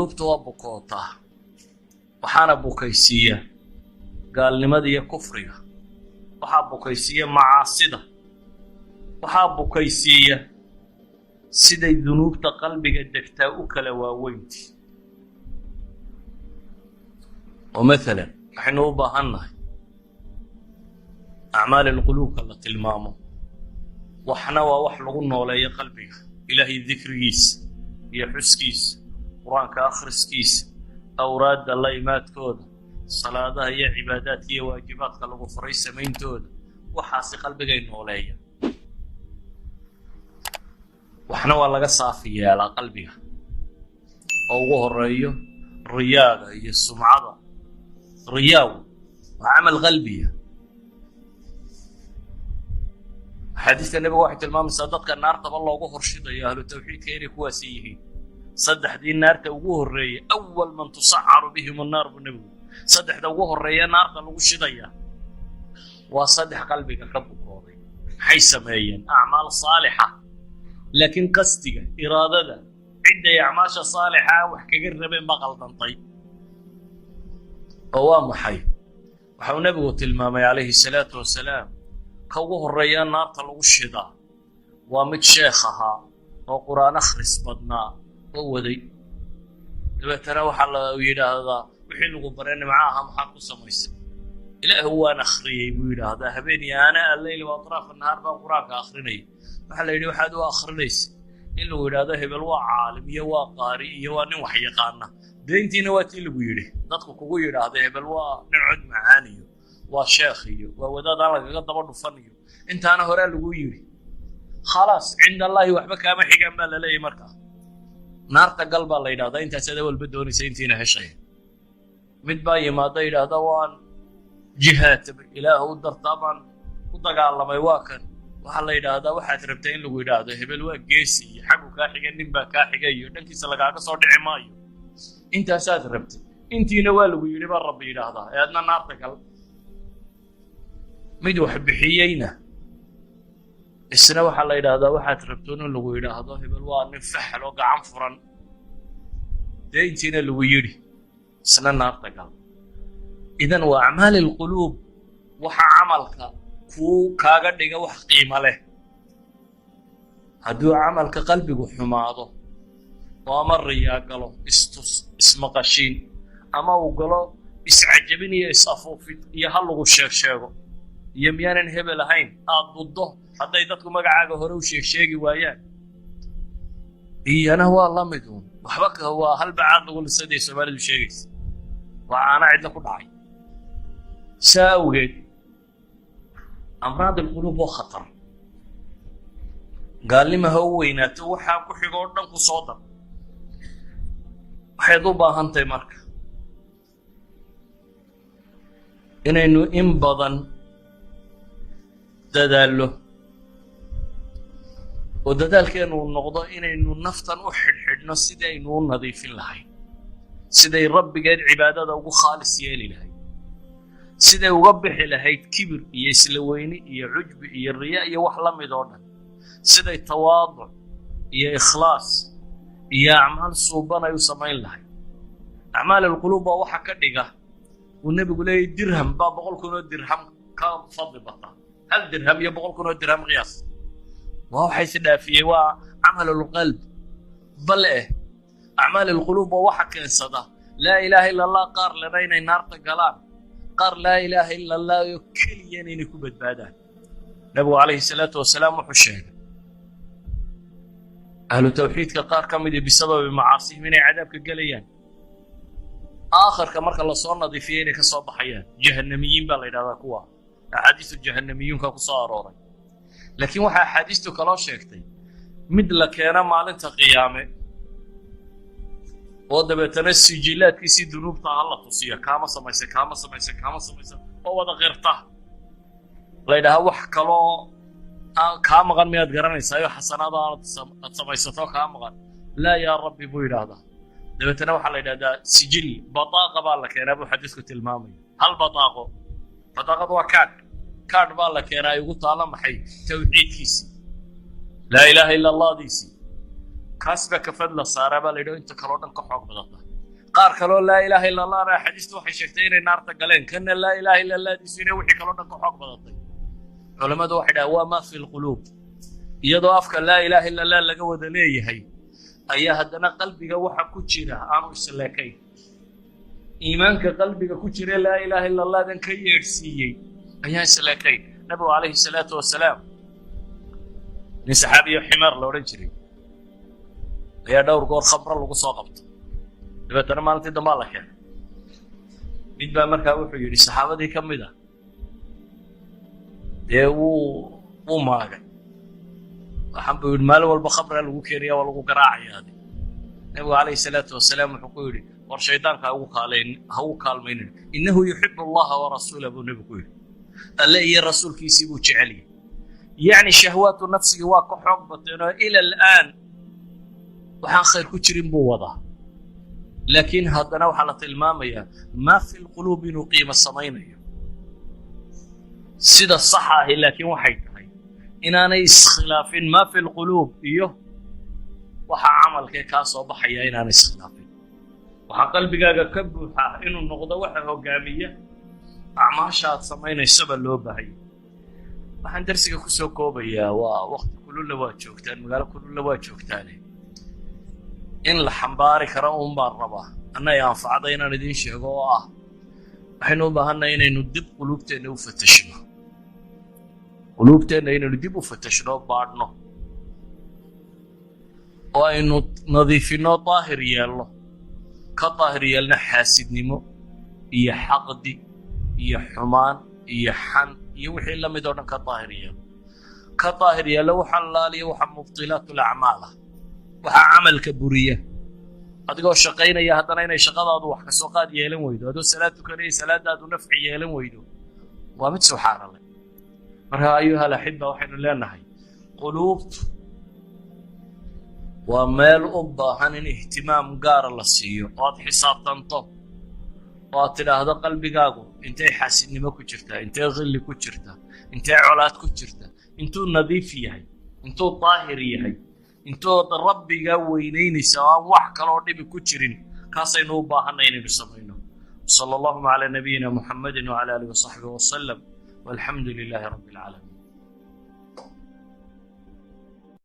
qulubtu waa bukootaa waxaana bukaysiiya gaalnimada iyo kufriga waxaa bukaysiiya macaasida waxaa bukaysiiya siday dunuubta qalbiga degtaa u kala waaweyntii oo maalan waxaynu u baahannahay acmaal alquluubka la tilmaamo waxna waa wax lagu nooleeyo qalbiga ilaahay dikrigiisa iyo xuskiisa qur-aanka akhriskiisa awraadda la imaadkooda salaadaha iyo cibaadaadka iyo waajibaadka lagu faray samayntooda waxaasi qalbigay nooleeya waxna waa laga saafi yeelaa qalbiga oo ugu horeeyo riyaaga iyo sumcada riyaagu waa camal qalbiya xadiiska nabiga waxay tilmaamaysaa dadka naartaba loogu horshidayo ahlu tawxiidka inay kuwaasi yihiin saddexdii naarta ugu horreeyay awal man tusacaru bihim annaar buu nabigu saddexda ugu horreeya naarta lagu shidaya waa saddex qalbiga ka bukooday maxay sameeyeen acmaal saalixa laakiin qasdiga iraadada cidday acmaasha saalixa wax kaga rabeen baa qaldantay oo waa maxay waxau nabigu tilmaamay calayhi salaatu wasalaam ka ugu horreeya naarta lagu shidaa waa mid sheekh ahaa oo qur'aan akhris badnaa oo waday dabeetana waxaa la yidhaahdaa wixii lagu baray nimca aha maxaa ku samaysay ilaahu waan akhriyey buu yidhaahdaa habeen iyo aanaa alleyli wa atraaf annahaar baan qur-aanka akhrinaya waxaa la yidhi waxaad u akhrinaysa in lagu yidhaahdo hebel waa caalim iyo waa qaari iyo waa nin wax yaqaana deyntiina waa tii lagu yidhi dadku kugu yidhaahda hebel waa nin cod macaan iyo waa sheekh iyo waa wadaad aan lagaga daba dhufan iyo intaana horaa lagu yidhi khalaas cinda allaahi waxba kaama xigaan baa laleeyahy markaa naarta gal baa la yidhahdaa intaas ada walba doonaysa intiina heshaya mid baa yimaada yidhaahda waan jihaadtabay ilaahu dartaa baan u dagaalamay waa kan waxaa la yidhaahdaa waxaad rabtaa in lagu yidhaahdo hebel waa geesi iyo xaggu kaa xiga nin baa kaa xiga iyo dhankiisa lagaaga soo dhici maayo intaasaad rabtay intiina waa lagu yidhi baa rabbi yidhaahdaa ee adna naarta gal mid wax bixiyeyna isna waxaa la yidhaahdaa waxaad rabtoon in lagu yidhaahdo hebel waa nin faxal oo gacan furan dee intiina lagu yidhi isna naarta gal idan waa acmaal alquluub waxa camalka kuu kaaga dhiga wax qiimo leh hadduu camalka qalbigu xumaado oo ama riyaa galo istus ismaqashiin ama uu galo iscajabin iyo is-afuufid iyo ha lagu sheego iyo miyaanan hebel ahayn aad buddo hadday dadku magacaaga hore u sheegi waayaan iyana waa la mid uun waxba waa halbacaad lagu lisaday soomaalidu sheegaysa waa caana cidla ku dhacay saa awgeed amraad alquluub waa khatar gaalnima ha u weynaato waxaa ku xigo oo dhan ku soo dar waxayd u baahantahay marka inaynu in badan dadaallo oo dadaalkeenu noqdo inaynu naftan u xidhxidhno sidii aynu u nadiifin lahayn siday rabbigeed cibaadada ugu khaalis yeeli lahayd siday uga bixi lahayd kibir iyo isla weyni iyo cujbi iyo riya iyo wax la mid oo dhan siday tawaaduc iyo ikhlaas iyo acmaal suuban ay u samayn lahayd acmaal alquluub waa waxa ka dhiga uu nebigu leeyahy dirham baa 100 kun oo dirham ka fadli bata hal dirham iyo 100 kun oo dirham qiyaas waa waxay si dhaafiyey waa camal alqalb bal acmaal alquluub waa waxa keensada laa ilaaha illa allah qaar lana inay naarta galaan qaar laa ilaaha illa allah oo keliya inay ku badbaadaan nabigu calayhi salaatu wasalaam wuxuu sheegay ahlu tawxiidka qaar ka mid bisababi macaasihim inay cadaabka galayaan aakhirka marka la soo nadiifiyay inay ka soo baxayaan jahannamiyiin baa la yidhahdaa kuwa axaadiisu jahannamiyuunka ku soo arooray laakiin waxaa axaadiistu kaloo sheegtay mid la keena maalinta qiyaame oo dabeetana sijilaadkiisii dunuubta aha la tusiyo kaama samaysa oo wada qirta la yidhahaa wax kaloo kaa maqan miyaad garanaysaayo xasanaada aad samaysato kaa maqan laa yaa rabbi buu yidhaahdaa dabeetana waxaa la yidhahdaa sijil bataaqa baa la keenaa buu xadiisku tilmaamaya hal bataaqadu waa kaadh baa la keenaa ay ugu taalla maxay tawxiidkiisii laa ilaaha illa allahdiisii kaas baa kafad la saaraa baa la yidhaho inta kaloo dhan ka xoog badata qaar kaloo laa ilaaha illa allah na xadiistu waxay sheegtay inay naarta galeen kana laa ilaaha illa allah diisu inay wixii kaloo dhan ka xoog badatay culamadu waxay dhahaan waa maa fi lquluub iyadoo afka laa ilaaha illa allah laga wada leeyahay ayaa haddana qalbiga waxa ku jira aanu isleekayn iimaanka qalbiga ku jira laa ilaaha illa allah dan ka yeedhsiiyey ayaan isleekayn nabigu calayhi salaatu wasalaam nin saxaabiyo ximaar la odhan jiray ayaa dhowr goor khamro lagu soo qabto dabeetana maalintii dambaa la keenay mid baa markaa wuxuu yidhi saxaabadii ka mid ah dee wuu maagay waxaan buu yidhi maalin walba khamraa lagu keenaya waa lagu garaacayaa nabigu calayhi salaatu wasalaam wuxuu ku yidhi war shaydaanka ha ugu kaalmaynin innahu yuxibu allaha warasuulah buu nebigu ku yidhi alle iyo rasuulkiisii buu jecel yahay yacni shahwaatu nafsigii waa ka xoog bateenoo ila al'aan waxaan khayr ku jirin buu wadaa laakiin haddana waxaa la tilmaamayaa maa fi lquluub inuu qiimo samaynayo sida saxa ahi laakiin waxay tahay inaanay iskhilaafin maa fi lquluub iyo waxa camalkee kaa soo baxaya inaanay iskhilaafin waxaa qalbigaaga ka buuxa inuu noqdo waxa hogaamiya acmaasha aad samaynaysaba loo baahaya waxaan darsiga ku soo koobayaa waa waqti kululla waa joogtaan magaalo kululla waa joogtaane in la xambaari karo uun baan rabaa anna ay anfacda inaan idiin sheego oo ah waxaynu u baahannahay inaynu dib quluubteenna u fatashno quluubteenna inaynu dib u fatashno baadhno oo aynu nadiifinno daahir yeelno ka daahir yeelna xaasidnimo iyo xaqdi iyo xumaan iyo xan iyo wixii la mid oo dhan ka daahir yeelno ka daahir yeello waxa laaliya waxa mubtilaatul acmaal ah waxaa camalka buriya adigoo shaqaynaya haddana inay shaqadaadu wax ka soo qaad yeelan weydo adoo salaad tukanaya salaadaadu nafci yeelan weydo waa mid subxaana leh marka ayuha alaxiba waxaynu leenahay quluubtu waa meel u baahan in ihtimaam gaara la siiyo oo aad xisaabtanto oo aad tidhaahdo qalbigaagu intay xaasidnimo ku jirtaa intay khilli ku jirtaa intay colaad ku jirta intuu nadiif yahay intuu daahir yahay intood rabbiga weynaynaysa oo aan wax kaloo dhibi ku jirin kaasaynu u baahanay inaynu samayno sala allahuma calaa nabiyina muxammadin wacala aalihi wasaxbihi wasalam walxamdu lilaahi rabbi alcaalamiin